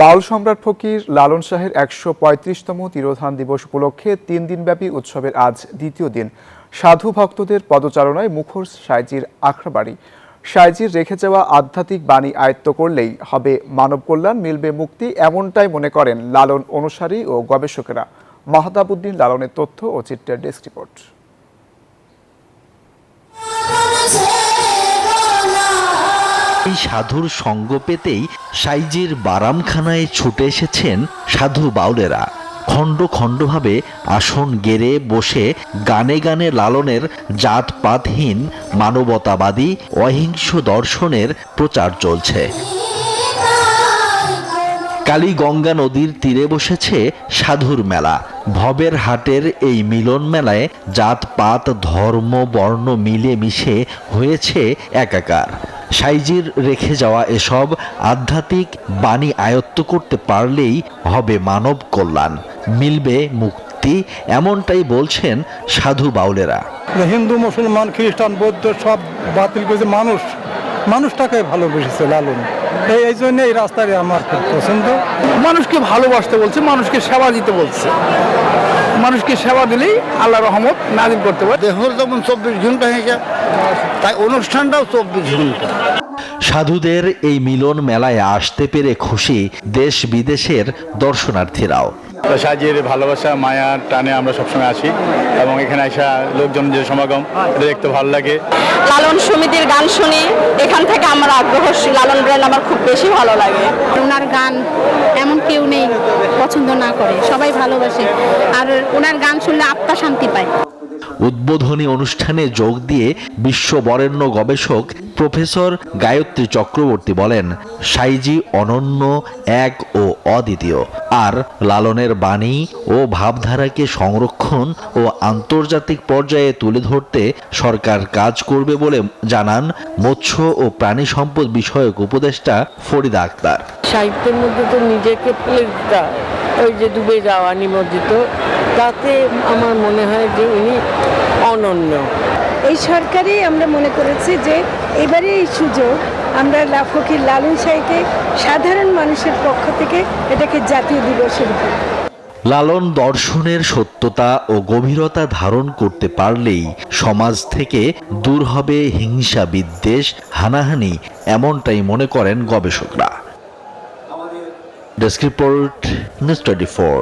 বাউল সম্রাট ফকির লালন শাহের ১৩৫তম তিরোধান দিবস উপলক্ষে ৩ দিনব্যাপী উৎসবের আজ দ্বিতীয় দিন সাধু ভক্তদের পদচারণায় মুখর সাইজির আখড়াবাড়ি। সাইজির রেখে যাওয়া আধ্যাত্মিক বাণী আয়ত্ত করলেই হবে মানব কল্যাণ, মিলবে মুক্তি, এমনটাই মনে করেন লালন অনুসারী ও গবেষকেরা। মাহতাবউদ্দিন লালনের তথ্য ও চিত্রের ডেস্ক রিপোর্ট। এই সাধুর সঙ্গ পেতেই সাইজির বারামখানায় ছুটে এসেছেন সাধু বাউলেরা। খণ্ড খণ্ডভাবে আসন গেড়ে বসে গানে গানে লালনের জাতপাতহীন মানবতাবাদী অহিংস দর্শনের প্রচার চলছে। কালীগঙ্গা নদীর তীরে বসেছে সাধুর মেলা। ভবের হাটের এই মিলন মেলায় জাতপাত ধর্ম বর্ণ মিলে মিশে হয়েছে একাকার। সাইজির রেখে যাওয়া এসব আধ্যাত্মিক বাণী আয়ত্ত করতে পারলেই হবে মানব কল্যাণ, মিলবে মুক্তি, এমনটাই বলছেন সাধু বাউলেরা। হিন্দু মুসলমান খ্রিস্টান বৌদ্ধ সব বাতিল করেছে, মানুষটাকে ভালোবেসেছে লালন। এই জন্য এই রাস্তায় আমার খুব পছন্দ। মানুষকে ভালোবাসতে বলছে, মানুষকে সেবা দিতে বলছে। মানুষকে সেবা দিলেই আল্লাহ রহমত নাজিল করতে পারে। দেহর যেমন 24 ঘন্টা হয়েছে, তাই অনুষ্ঠানটাও 24 ঘন্টা। সাধুদের এই মিলন মেলায় আসতে পেরে খুশি দেশ বিদেশের দর্শনার্থীরাও। সাইজির ভালোবাসা মায়ার টানে আমরা সবসময় আসি এবং এখানে আসা লোকজন যে সমাগম এটা দেখতে ভালো লাগে। লালন সমিতির গান শুনি, এখান থেকে আমার আগ্রহ, লালন ব্র্যান্ড আমার খুব বেশি ভালো লাগে। ওনার গান এমন কেউ নেই পছন্দ না করে, সবাই ভালোবাসে, আর ওনার গান শুনলে আত্মা শান্তি পায়। উদ্বোধনী অনুষ্ঠানে যোগ দিয়ে বিশ্ববরেণ্য গবেষক প্রফেসর গায়ত্রী চক্রবর্তী বলেন, সাইজি অনন্য, এক ও অদ্বিতীয়, আর লালনের বাণী ও ভাবধারাকে সংরক্ষণ ও আন্তর্জাতিক পর্যায়ে তুলে ধরতে সরকার কাজ করবে বলে জানান মৎস্য ও প্রাণী সম্পদ বিষয়ক উপদেষ্টা ফরিদা আক্তার। সাহিত্যের মধ্যে তো নিজেকে ফেলে দিতে, ওই যে ডুবে যাওয়া নিমজ্জিত, তাতে আমার মনে হয় যে উনি অনন্য। এই সরকারে আমরা মনে করেছি যে এবারে এই সুযোগ আমরা ফকির লালন শাহকে সাধারণ মানুষের পক্ষ থেকে এটাকে জাতীয় দিবসের উপর। লালন দর্শনের সত্যতা ও গভীরতা ধারণ করতে পারলেই সমাজ থেকে দূর হবে হিংসা, বিদ্বেষ, হানাহানি, এমনটাই মনে করেন গবেষকরা। Desk report, news 24।